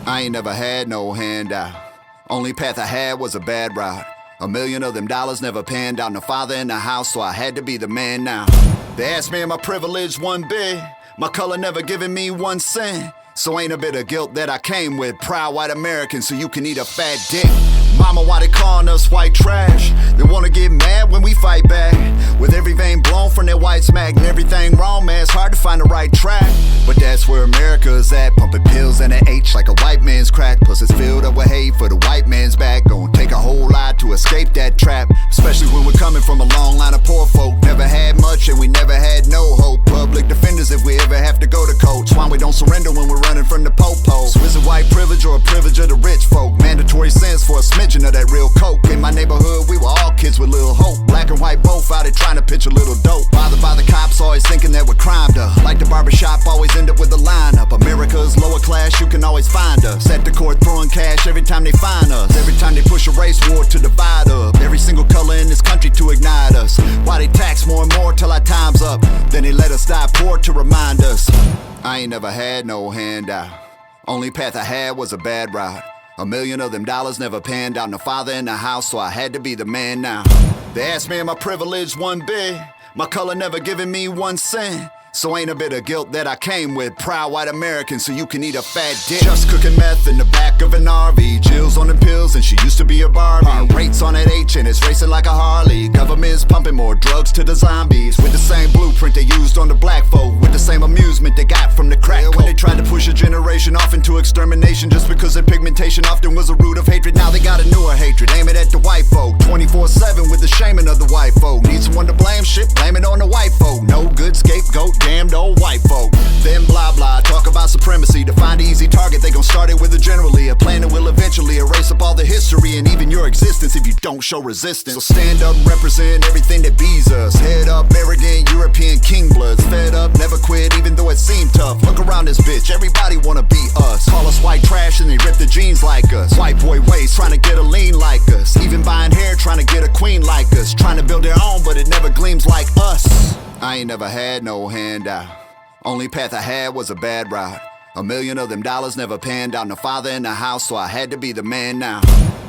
I ain't never had no handout. Only path I had was a bad route. A million of them dollars never panned out. No father in the house, so I had to be the man now. They asked me, am I privileged one bit? My color never given me 1 cent. So ain't a bit of guilt that I came with. Proud white American, so you can eat a fat dick. Mama, why they calling us white trash? They wanna get mad when we fight back. With every vein blown from that white smack and everything wrong, man, it's hard to find the right track. But that's where America's at, pumping pills and an H like a white man's crack. Plus it's filled up with hate for the white man's back. Gonna take a whole lot to escape that trap. Especially when we're coming from a long line of poor folk. Never had much and we never had no hope. Public defenders if we ever have to go to court. That's why we don't surrender when we're running from the po-po. So is it white privilege or a privilege of the rich folk? Mandatory sins for a smidgen of that real coke. In my neighborhood we were all kids with little hope. Black and white both out here trying to pitch a little dope. Bothered by the cops always thinking that we're crimed up. Like the barbershop always end up with a lineup. America's lower class, you can always find us at the court throwing cash every time they find us. Every time they push a race war to divide up. Every single color in this country to ignite us. Why they tax more and more till our time's up. Then they let us die poor to remind us. I ain't never had no handout. Only path I had was a bad route. A million of them dollars never panned out. No father in the house, so I had to be the man now. They asked me, am I privileged one bit? My color never given me 1 cent. So ain't a bit of guilt that I came with. Proud white American, so you can eat a fat dick. Just cooking meth in the back of an RV. Jill's on them pills and she used to be a Barbie. Heart rates on that H and it's racing like a Harley. Government's pumping more drugs to the zombies. With the same blueprint they used on the black folk. With the same amusement they got from the crack coke. When they tried to push a generation off into extermination just because their pigmentation often was a root of hatred. Now they got a newer hatred, aim it at the white folk. 24/7 with the shaming of the white folk. Need someone to blame shit, blame it on the white folk. No good scapegoat, damned old white folk. Then blah blah, talk about supremacy. To find an easy target, they gon' start it with a generally. A plan that will eventually erase up all the history and even your existence if you don't show resistance. So stand up and represent everything that bees us. Head up, arrogant European king bloods. Fed up, never quit even though it seemed tough. Look around this bitch, everybody wanna be us. Call us white trash and they rip the jeans like us. White boy waist, trying to get a lean like us. Even buying hair, trying to get a queen like us. Trying to build their own, but it never gleams like us. I ain't never had no handout. Only path I had was a bad route. A million of them dollars never panned out. No father in the house, so I had to be the man now.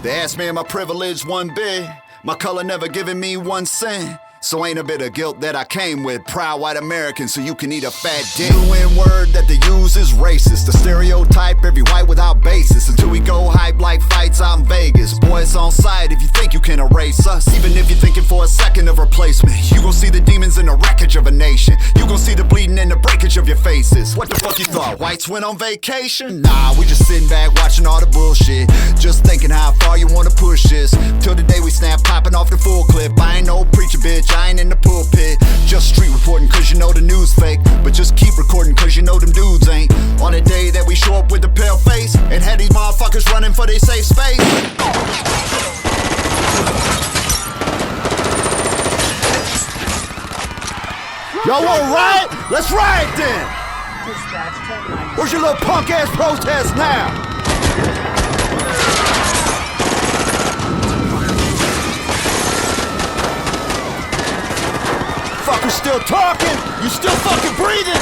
They asked me, am I privileged one bit? My color never given me 1 cent. So ain't a bit of guilt that I came with. Proud white American, so you can eat a fat dick. New N-word that they use is racist. The stereotype every white without basis. Until we go hype like fights out in Vegas. Boy, it's on sight if you think you can erase us. Even if you're thinking for a second of replacement. You gon' see the demons in the wreckage of a nation. You gon' see the bleeding and the breakage of your faces. What the fuck you thought, whites went on vacation? Nah, we just sitting back watching all the bullshit. Just thinking how far you wanna push this. Till the day we snap popping off the full clip. I ain't no preacher bitch, I ain't in the pulpit. Just street reporting cause you know the news fake. But just keep recording cause you know them dudes ain't. On the day that we show up with the pale face and had these motherfuckers running for their safe space. Y'all wanna riot? Let's riot then! Where's your little punk ass protest now? Fuckers still talking? You still fucking breathing?